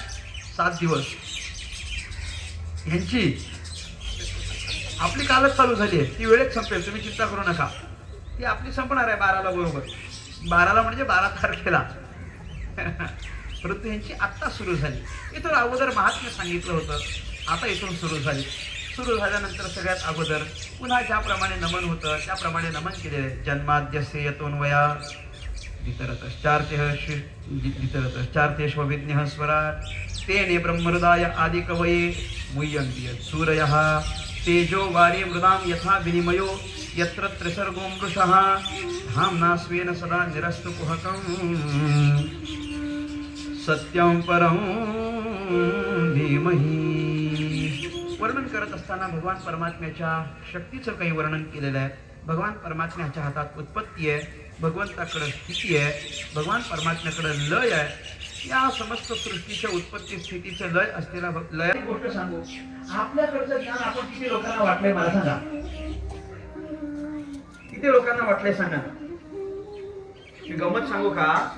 7 दिवस. ह्यांची आपली कालच चालू झाली आहे, ती वेळेत संपेल, तुम्ही चिंता करू नका. ती आपली संपणार आहे 12ला बरोबर. 12ला म्हणजे 12 तारखेला. परंतु ह्यांची आत्ता सुरू झाली. इथून अगोदर महात्म्य सांगितलं होतं, आता इथून सुरू झाली. सुरू झाल्यानंतर सगळ्यात अगोदर पुन्हा ज्याप्रमाणे नमन होतं त्याप्रमाणे नमन केले. जन्माद्यस्य यतोन्वया वितरतश्चार्तेष्वभिज्ञः स्वराट् तेने ब्रह्महृदाय आदिकवये मुह्यन्ति यत्सूरयः तेजो वारे मृदां यथा विनिमयो यत्र त्रिसर्गो मृषः धाम्ना स्वेन सदा निरस्तु कुहकं सत्यं परं धीमहि. वर्णन करत असताना भगवान परमात्म्याच्या शक्तीचं काही वर्णन केलेलं आहे. भगवान परमात्म्याच्या हातात उत्पत्ती आहे, भगवंताकडे स्थिती आहे, भगवान परमात्म्याकडे लय आहे. या समस्त सृष्टीच्या उत्पत्ती स्थितीचं लय असलेला लय गोष्ट सांगू. आपल्याकडचं ज्ञान आपण किती लोकांना वाटलंय मला सांगा? किती लोकांना वाटलंय सांगा? मी गमत सांगू का?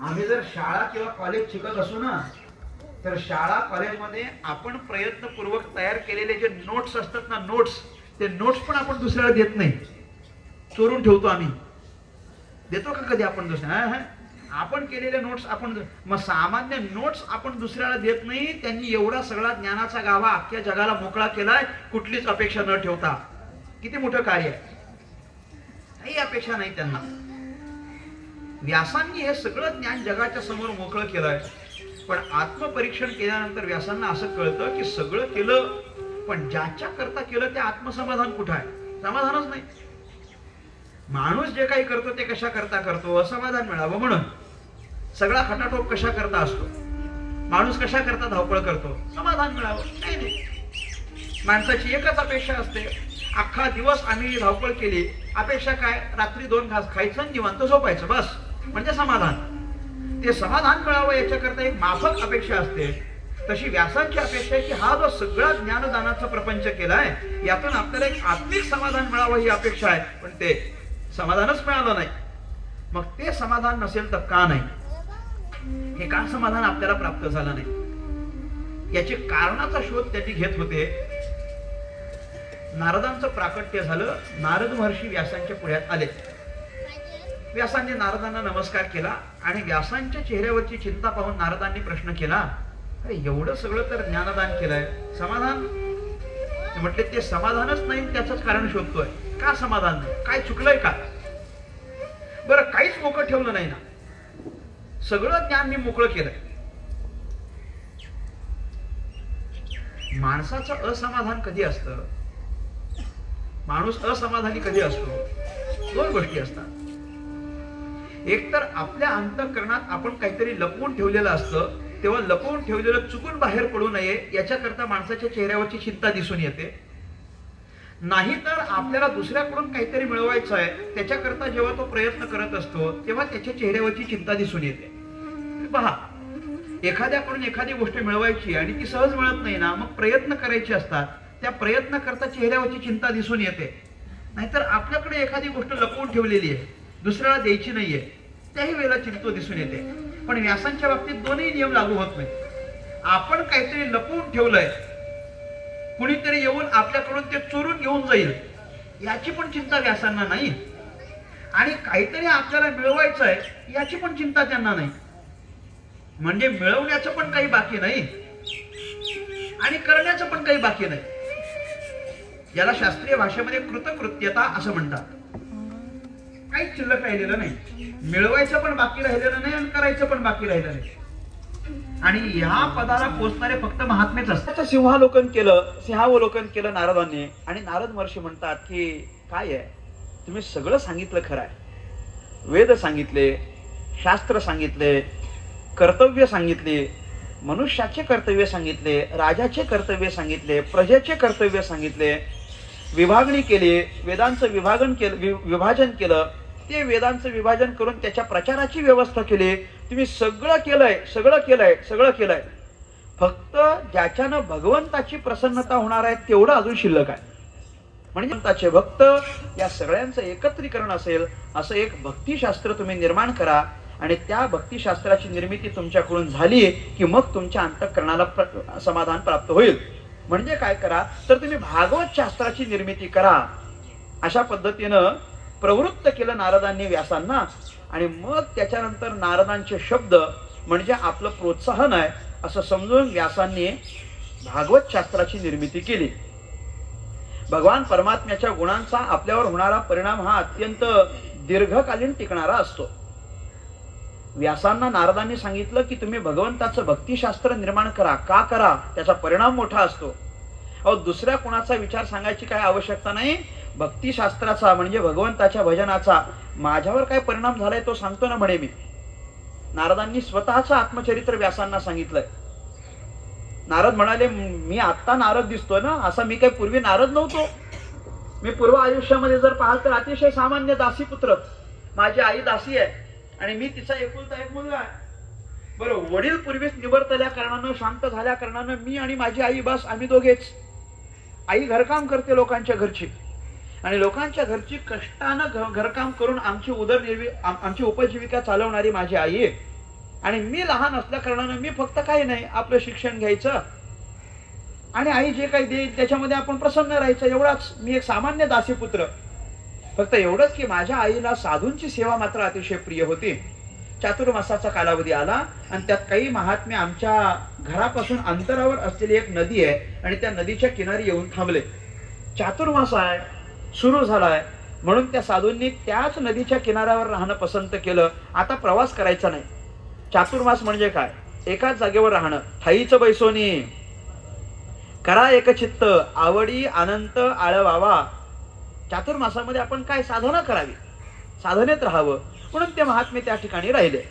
आम्ही जर शाळा किंवा कॉलेज शिकत असू ना, तर शाळा कॉलेजमध्ये आपण प्रयत्नपूर्वक तयार केलेले जे नोट्स असतात ना, नोट्स, ते नोट्स पण आपण दुसऱ्याला देत नाही, चोरून ठेवतो. आम्ही देतो का कधी आपण दुसऱ्या? आपण केलेले नोट्स आपण, मग सामान्य नोट्स आपण दुसऱ्याला देत नाही. त्यांनी एवढा सगळा ज्ञानाचा गाभा अख्ख्या जगाला मोकळा केलाय, कुठलीच अपेक्षा न ठेवता. किती मोठं कार्य आहे, काही अपेक्षा नाही त्यांना. व्यासांनी हे सगळं ज्ञान जगाच्या समोर मोकळं केलंय. पण आत्मपरीक्षण केल्यानंतर व्यासांना असं कळतं की सगळं केलं, पण ज्याच्या करता केलं ते आत्मसमाधान कुठं आहे? समाधानच नाही. माणूस जे काही करतो ते कशा करता करतो? असमाधान मिळावं म्हणून. सगळा खटाटोप कशा करता असतो? माणूस कशा करता धावपळ करतो? समाधान मिळावं. नाही, माणसाची एकच अपेक्षा असते. अख्खा दिवस आम्ही धावपळ केली, अपेक्षा काय? रात्री 2 घास खायचं आणि निवांत झोपायचं, बस, म्हणजे समाधान. ते समाधान मिळावं याच्याकरता एक माफक अपेक्षा असते. तशी व्यासांची अपेक्षा आहे की हा जो सगळा ज्ञानदानाचा प्रपंच केलाय यातून आपल्याला एक आत्मिक समाधान मिळावं ही अपेक्षा आहे. पण ते समाधानच मिळालं नाही. मग ते समाधान नसेल तर का नाही? हे का समाधान आपल्याला प्राप्त झालं नाही? याचे कारणाचा शोध त्यांनी घेत होते. नारदांचं प्राकट्य झालं. नारद महर्षी व्यासांच्या पुढ्यात आले. व्यासांनी नारदांना नमस्कार केला आणि व्यासांच्या चेहऱ्यावरची चिंता पाहून नारदांनी प्रश्न केला, अरे एवढं सगळं तर ज्ञानदान केलंय, समाधान? ते म्हटले ते समाधानच नाही, त्याचंच कारण शोधतोय. का समाधान नाही? काय चुकलंय का? बरं, काहीच मोकळं ठेवलं नाही ना, सगळं ज्ञान मी मोकळं केलंय. माणसाचं असमाधान कधी असतं? माणूस असमाधानी कधी असतो? 2 गोष्टी असतात. एक तर आपल्या अंतःकरणात आपण काहीतरी लपवून ठेवलेलं असतं, तेव्हा लपवून ठेवलेलं चुकून बाहेर पडू नये याच्याकरता माणसाच्या चेहऱ्यावरची चिंता दिसून येते. नाही तर आपल्याला दुसऱ्याकडून काहीतरी मिळवायचं आहे त्याच्याकरता जेव्हा तो प्रयत्न करत असतो तेव्हा त्याच्या चेहऱ्यावरची चिंता दिसून येते. पहा, एखाद्याकडून एखादी गोष्ट मिळवायची आणि ती सहज मिळत नाही ना, मग प्रयत्न करायचे असतात. त्या प्रयत्न करता चेहऱ्यावरची चिंता दिसून येते. नाहीतर आपल्याकडे एखादी गोष्ट लपवून ठेवलेली आहे, दुसऱ्याला द्यायची नाहीये, त्याही वेळेला चिंता दिसून येते. पण व्यासांच्या बाबतीत दोन्ही नियम लागू होत नाही. आपण काहीतरी लपवून ठेवलंय, कुणीतरी येऊन आपल्याकडून ते चोरून घेऊन जाईल याची पण चिंता व्यासांना नाही, आणि काहीतरी आपल्याला मिळवायचं आहे याची पण चिंता त्यांना नाही. म्हणजे मिळवण्याचं पण काही बाकी नाही आणि करण्याचं पण काही बाकी नाही. याला शास्त्रीय भाषेमध्ये कृतकृत्यता असं म्हणतात. काहीच शिल्लक राहिलेलं नाही, मिळवायचं पण बाकी राहिलेलं नाही आणि करायचं पण बाकी राहिलं नाही. आणि ह्या पदाला पोचणारे फक्त महात्मेच असतात. सिंहावलोकन केलं नारदांनी, आणि नारद महर्षी म्हणतात की काय आहे, तुम्ही सगळं सांगितलं खरं आहे. वेद सांगितले, शास्त्र सांगितले, कर्तव्य सांगितले, मनुष्याचे कर्तव्य सांगितले, राजाचे कर्तव्य सांगितले, प्रजेचे कर्तव्य सांगितले, विभागणी केली, वेदांचं विभाजन केलं, ते वेदांचं विभाजन करून त्याच्या प्रचाराची व्यवस्था केली. तुम्ही सगळं केलंय. फक्त ज्याच्यानं भगवंताची प्रसन्नता होणार आहे तेवढं अजून शिल्लक आहे. म्हणजे भगवंताचे भक्त या सगळ्यांचं एकत्रीकरण असेल असं एक भक्तिशास्त्र तुम्ही निर्माण करा, आणि त्या भक्तिशास्त्राची निर्मिती तुमच्याकडून झाली की मग तुमच्या अंतःकरणाला समाधान प्राप्त होईल. म्हणजे काय करा तर तुम्ही भागवत शास्त्राची निर्मिती करा. अशा पद्धतीनं प्रवृत्त केलं नारदांनी व्यासांना, आणि मग त्याच्यानंतर नारदांचे शब्द म्हणजे आपलं प्रोत्साहन आहे असं समजून व्यासांनी भागवत शास्त्राची निर्मिती केली. भगवान परमात्म्याच्या गुणांचा आपल्यावर होणारा परिणाम हा अत्यंत दीर्घकालीन टिकणारा असतो. व्यासांना नारदांनी सांगितलं की तुम्ही भगवंताचं भक्तिशास्त्र निर्माण करा. का करा? त्याचा परिणाम मोठा असतो. अहो, दुसऱ्या कोणाचा विचार सांगायची काय आवश्यकता नाही. भक्तिशास्त्राचा म्हणजे भगवंताच्या भजनाचा माझ्यावर काय परिणाम झालाय तो सांगतो ना म्हणे मी. नारदांनी स्वतःचं आत्मचरित्र व्यासांना सांगितलंय. नारद म्हणाले, मी आत्ता नारद दिसतोय ना, असा मी काही पूर्वी नारद नव्हतो. मी पूर्व आयुष्यामध्ये जर पाहाल तर अतिशय सामान्य दासीपुत्र. माझी आई दासी आहे आणि मी तिचा एकुलता एक मुलगा आहे. बरं, वडील पूर्वीच निवर्तल्या कारणानं, शांत झाल्या कारणानं मी आणि माझी आई बस आम्ही दोघेच. आई घरकाम करते लोकांच्या घरची, आणि लोकांच्या घरची कष्टानं घरकाम करून आमची उपजीविका चालवणारी माझी आई आहे. आणि मी लहान असल्या कारणानं मी फक्त काही नाही, आपलं शिक्षण घ्यायचं आणि आई जे काही देईल त्याच्यामध्ये आपण प्रसन्न राहायचं, एवढाच. मी एक सामान्य दासीपुत्र. फक्त एवढंच की माझ्या आईला साधूंची सेवा मात्र अतिशय प्रिय होती. चातुर्मासाचा कालावधी आला आणि त्यात काही महात्मे आमच्या घरापासून अंतरावर असलेली एक नदी आहे आणि त्या नदीच्या किनारी येऊन थांबले. चातुर्मास आहे, सुरू झालाय, म्हणून त्या साधूंनी त्याच नदीच्या किनाऱ्यावर राहणं पसंत केलं. आता प्रवास करायचा नाही. चातुर्मास म्हणजे काय? एकाच जागेवर राहणं. ठाईचं बैसोनी करा एकचित्त, आवडी अनंत आळवावा. चातुर्मासामध्ये आपण काय साधना करावी, साधनेत राहावं. म्हणून ते महात्मे त्या ठिकाणी राहिले.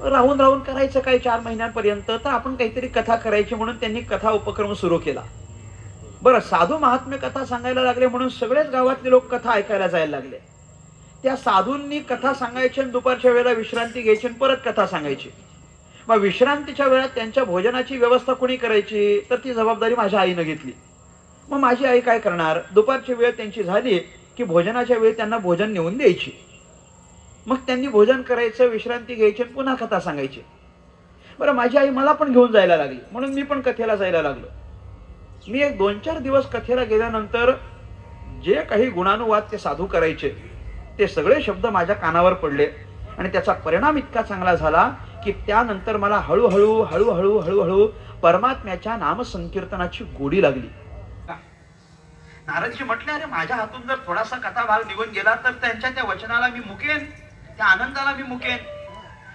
राहून करायचं काय 4 महिन्यांपर्यंत, तर आपण काहीतरी कथा करायची म्हणून त्यांनी कथा उपक्रम सुरू केला. बरं, साधू महात्मे कथा सांगायला लागले म्हणून सगळेच गावातले लोक कथा ऐकायला जायला लागले. त्या साधूंनी कथा सांगायची आणि दुपारच्या वेळेला विश्रांती घ्यायची आणि परत कथा सांगायची. मग विश्रांतीच्या वेळात त्यांच्या भोजनाची व्यवस्था कोणी करायची, तर ती जबाबदारी माझ्या आईनं घेतली. मग माझी आई काय करणार, दुपारची वेळ त्यांची झाली की भोजनाच्या वेळी त्यांना भोजन नेऊन द्यायची. मग त्यांनी भोजन करायचं, विश्रांती घ्यायची आणि पुन्हा कथा सांगायची. बरं, माझी आई मला पण घेऊन जायला लागली म्हणून मी पण कथेला जायला लागलो. मी एक 2-4 दिवस कथेला गेल्यानंतर जे काही गुणानुवाद ते साधू करायचे ते सगळे शब्द माझ्या कानावर पडले, आणि त्याचा परिणाम इतका चांगला झाला की त्यानंतर मला हळूहळू परमात्म्याच्या नामसंकीर्तनाची गोडी लागली. नारदजी म्हटले, अरे माझ्या हातून जर थोडासा कथा भाग निघून गेला तर त्यांच्या त्या वचनाला मी मुकेन, त्या आनंदाला मी मुकेन.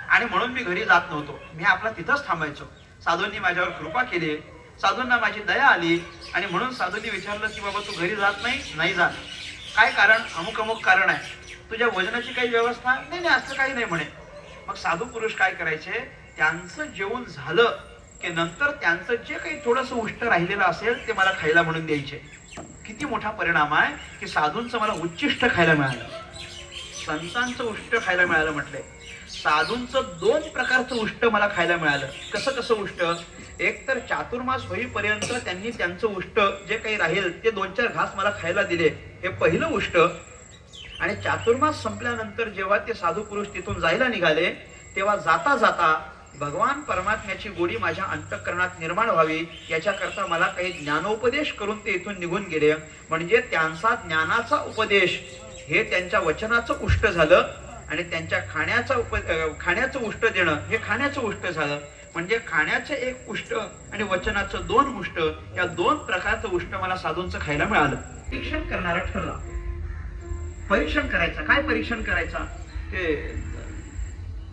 आणि म्हणून मी घरी जात नव्हतो. मी आपला तिथंच थांबायचो. साधूंनी माझ्यावर कृपा केली, साधूंना माझी दया आली, आणि म्हणून साधूंनी विचारलं की बाबा तू घरी जात नाही जात. काय कारण? अमुक कारण आहे. तुझ्या वजनाची काही व्यवस्था नाही? असं काही नाही म्हणे. मग साधू पुरुष काय करायचे, त्यांचं जेवण झालं की नंतर त्यांचं जे काही थोडंसं उष्ट राहिलेलं असेल ते मला खायला म्हणून द्यायचे. किती मोठा परिणाम आहे की साधूंचं मला उच्चिष्ट खायला मिळालं, संतांचं उष्ट खायला मिळालं म्हटलंय. साधूंचं दोन प्रकारचं उष्ट मला खायला मिळालं. कसं कसं उष्ट? एक तर चातुर्मास होईपर्यंत त्यांनी त्यांचं उष्ट जे काही राहील ते 2-4 घास मला खायला दिले, हे पहिलं उष्ट. आणि चातुर्मास संपल्यानंतर जेव्हा ते साधू पुरुष तिथून जायला निघाले, तेव्हा जाता जाता भगवान परमात्म्याची गोडी माझ्या अंतःकरणात निर्माण व्हावी याच्याकरता मला काही ज्ञानोपदेश करून ते इथून निघून गेले. म्हणजे त्यांचा ज्ञानाचा उपदेश हे त्यांच्या वचनाचं उष्ट झालं आणि त्यांच्या खाण्याचं उष्ट देणं हे खाण्याचं उष्ट झालं. म्हणजे खाण्याचं एक उष्ट आणि वचनाचं 2 उष्ट, या 2 प्रकारचं उष्ट मला साधूंचं खायला मिळालं. परीक्षण करणारा ठरला. परीक्षण करायचं. काय परीक्षण करायचा? ते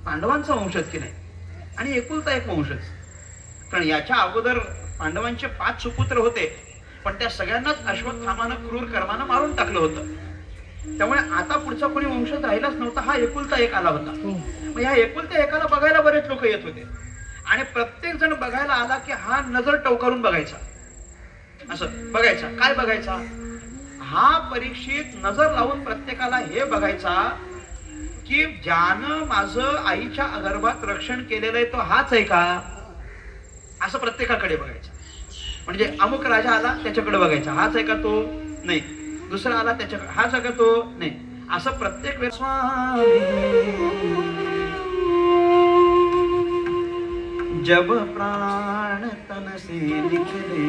पांडवांचा वंशच की नाही आणि एकुलता एक वंशच. कारण याच्या अगोदर पांडवांचे 5 सुपुत्र होते, पण त्या सगळ्यांनाच अश्वत्थामानं क्रूर कर्मानं मारून टाकलं होतं. त्यामुळे आता पुढचा कोणी वंशच राहिलाच नव्हता. हा एकुलता एक आला होता. मग ह्या एकुलता एकाला बघायला बरेच लोक येत होते आणि प्रत्येक जण बघायला आला की हा नजर टवकारून बघायचा. असं बघायचा. काय बघायचा? हा परीक्षित नजर लावून प्रत्येकाला हे बघायचा की ज्यानं माझं आईच्या गर्भात रक्षण केलेलं आहे तो हाच आहे का, असं प्रत्येकाकडे बघायचं. म्हणजे अमुक राजा आला त्याच्याकडे बघायचा, हाच आहे का तो? नाही. दुसरा आला त्याच्याकडे, हाच आहे का तो? नाही. असं प्रत्येक वेळेस जब प्राण तन से निकले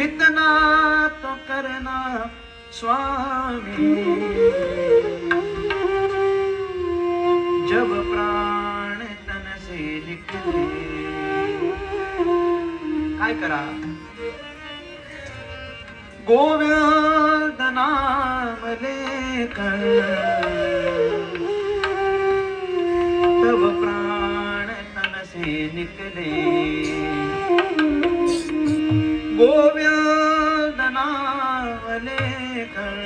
इतना तो करना स्वामी, जब प्राण तन से निकले. काय करा? गोविंद नाम लेकर तब प्राण तन से निकले. गोविंद नाम लेकर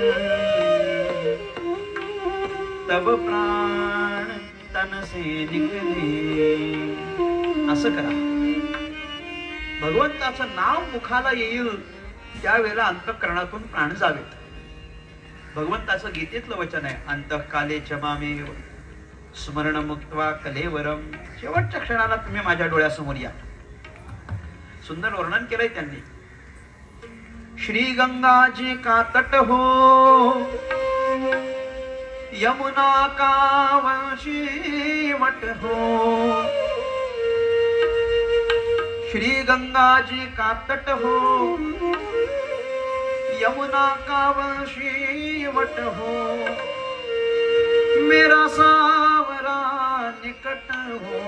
तब प्राण तन से निकले. असं करा. भगवंताचं नाव मुखाला येईल त्यावेळेला अंतःकरणातून प्राण जावेत. भगवंताचं गीतेतलं वचन आहे, अंतःकाले चमामेव स्मरण मुक्त्वा कलेवरम. शेवटच्या क्षणाला तुम्ही माझ्या डोळ्यासमोर या. सुंदर वर्णन केलंय त्यांनी. श्री गंगा जी का तट हो, यमुना का वंशी वट हो. श्री गंगा जी का तट हो, यमुना का वंशी वट हो. मेरा सावरा निकट हो,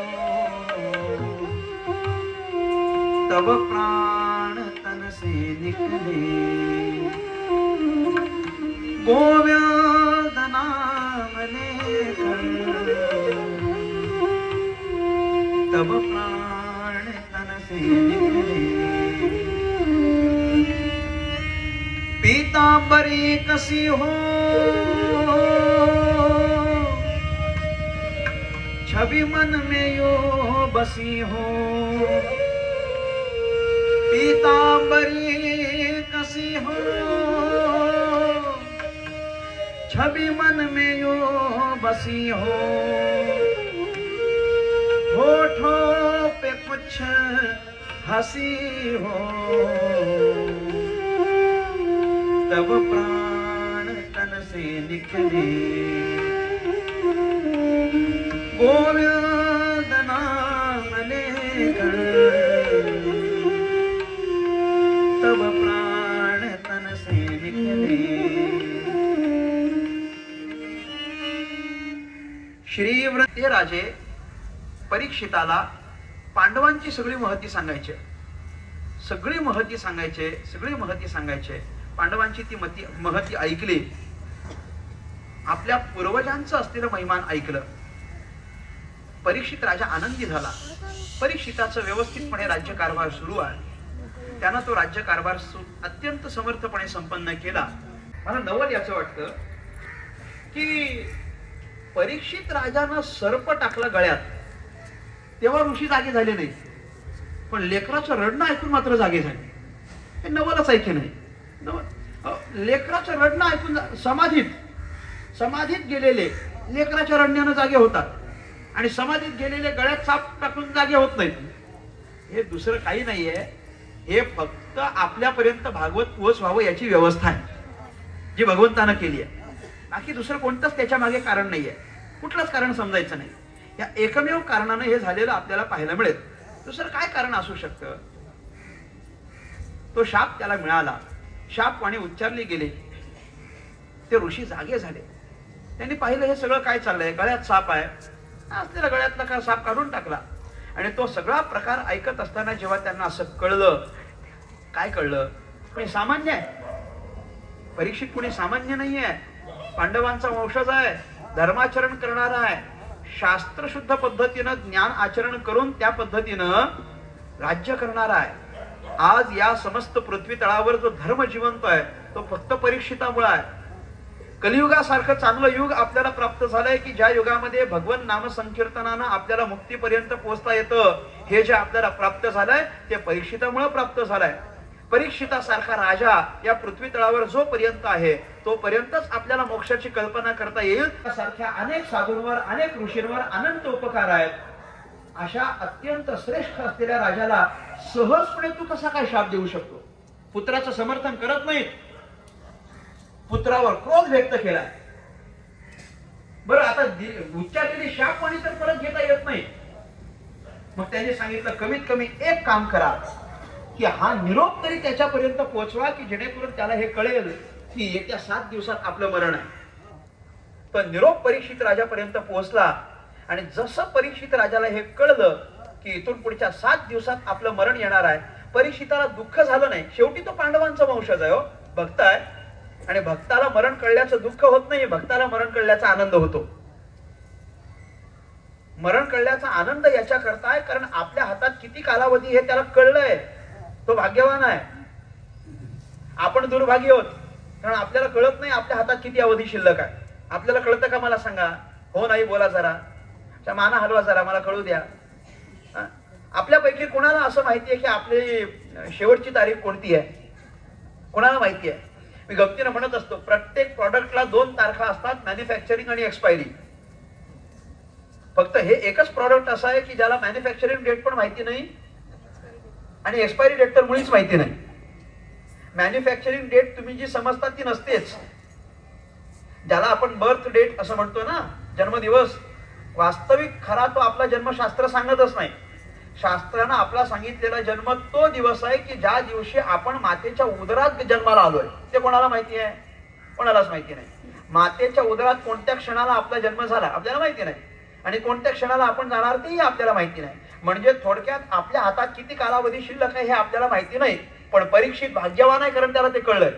तब प्राण तन से निकले. गोविंद नाम लेकर तब प्राण तन से निकले. पीतांबरी कसी हो, छवि मन में यो बसी हो. पीतांबरी कसी हो, छवि मन में यो बसी हो. होठों पे कुछ हंसी हो, तब प्राण तन से निकले. गोविंद नाम लेकर तब प्राण तन से निकले. श्रीव्रते राजे परीक्षिताला पांडवांची सगळी महती सांगायचे. सगळी महती सांगायचे. पांडवांची ती महती ऐकली. आपल्या पूर्वजांचं असलेलं महिमान ऐकलं. परीक्षित राजा आनंदी झाला. परीक्षिताचं व्यवस्थितपणे राज्यकारभार सुरू आहे. त्यानं तो राज्यकारभार अत्यंत समर्थपणे संपन्न केला. मला नवल याचं वाटतं की परीक्षित राजानं सर्प टाकला गळ्यात तेव्हा ऋषी जागे झाले नाही, पण लेकराचं रडणं ऐकून मात्र जागे झाले. हे नवलच ऐके नाही. लेकराचं रडणं ऐकून समाधीत समाधीत गेलेले लेकराच्या रडण्यानं जागे होतात आणि समाधीत गेलेले गळ्यात साप टाकून जागे होत नाहीत. हे दुसरं काही नाहीये, हे फक्त आपल्यापर्यंत भागवत पोहोचवावं याची व्यवस्था आहे जी भगवंतानं केली आहे. बाकी दुसरं कोणतंच त्याच्या मागे कारण नाहीये, कुठलंच कारण समजायचं नाही. या एकमेव कारणानं हे झालेलं आपल्याला पाहायला मिळेल. दुसरं काय कारण असू शकतं? तो शाप त्याला मिळाला, शापवाणी उच्चारली गेली, ते ऋषी जागे झाले. त्यांनी पाहिलं हे सगळं काय चाललंय, गळ्यात साप आहे, असलेला गळ्यातला का साप काढून टाकला. आणि तो सगळा प्रकार ऐकत असताना जेव्हा त्यांना असं कळलं, काय कळलं? कोणी सामान्य आहे, परीक्षित कोणी सामान्य नाहीये, पांडवांचा वंशज आहे, धर्माचरण करणारा आहे, शास्त्रशुद्ध पद्धतीनं ज्ञान आचरण करून त्या पद्धतीनं राज्य करणारा आहे. आज या समस्त पृथ्वी तळावर जो धर्म जिवंत आहे तो फक्त परीक्षितामुळे आहे. कलियुगासारखं चांगलं युग आपल्याला प्राप्त झालंय की ज्या युगामध्ये भगवन नाम संकीर्तनानं आपल्याला मुक्तीपर्यंत पोहोचता येतं. हे जे आपल्याला प्राप्त झालंय ते परीक्षितामुळे प्राप्त झालंय. परीक्षितासारखा राजा या पृथ्वी तळावर जोपर्यंत आहे तोपर्यंतच आपल्याला मोक्षाची कल्पना करता येईल. त्यासारख्या अनेक साधूंवर, अनेक ऋषींवर अनंत उपकार आहेत. अशा अत्यंत श्रेष्ठ असलेल्या राजाला सहजपणे तू कसा काय शाप देऊ शकतो? पुत्राचं समर्थन करत नाही, पुत्रावर क्रोध व्यक्त केला. बरं, आता उच्चारलेली शापवाणी तर परत घेता येत नाही. मग त्यांनी सांगितलं कमीत कमी एक काम करा की हा निरोप तरी त्याच्यापर्यंत पोहोचवा की जेणेकरून त्याला हे कळेल की येत्या 7 दिवसात आपलं मरण आहे. तर निरोप परीक्षित राजापर्यंत पोहोचला आणि जसं परीक्षित राजाला हे कळलं की इथून पुढच्या 7 दिवसात आपलं मरण येणार आहे, परीक्षिताला दुःख झालं नाही. शेवटी तो पांडवांचा वंशज आहे, हो, भक्त आहे. आणि भक्ताला मरण कळल्याचं दुःख होत नाही, भक्ताला मरण कळल्याचा आनंद होतो. मरण कळल्याचा आनंद याच्या करता आहे कारण आपल्या हातात किती कालावधी हे त्याला कळलंय. तो भाग्यवान आहे. आपण दुर्भाग्य आहोत कारण आपल्याला कळत नाही आपल्या हातात किती अवधी शिल्लक आहे. आपल्याला कळतं का? मला सांगा. हो नाही बोला जरा, माना हलवा जरा, मला कळू द्या. आपल्यापैकी कोणाला असं माहिती आहे की आपली शेवटची तारीख कोणती आहे? कोणाला माहिती आहे? मी गमतीनं म्हणत असतो प्रत्येक प्रॉडक्टला 2 तारखा असतात, मॅन्युफॅक्चरिंग आणि एक्सपायरी. फक्त हे एकच प्रॉडक्ट असं आहे की ज्याला मॅन्युफॅक्चरिंग डेट पण माहिती नाही आणि एक्सपायरी डेट तर मुळीच माहिती नाही. मॅन्युफॅक्चरिंग डेट तुम्ही जी समजता ती नसतेच. ज्याला आपण बर्थ डेट असं म्हणतो ना, जन्मदिवस, वास्तविक खरा तो आपला जन्मशास्त्र सांगतच नाही. शास्त्रानं आपला सांगितलेला जन्म तो दिवस आहे की ज्या दिवशी आपण मातेच्या उदरात जन्माला आलोय. ते कोणाला माहिती आहे? कोणालाच माहिती नाही. मातेच्या उदरात कोणत्या क्षणाला आपला जन्म झाला आपल्याला माहिती नाही आणि कोणत्या क्षणाला आपण जाणार तेही आपल्याला माहिती नाही. म्हणजे थोडक्यात आपल्या हातात किती कालावधी शिल्लक आहे हे आपल्याला माहिती नाही. पण परीक्षित भाग्यवान आहे कारण त्याला ते कळलंय.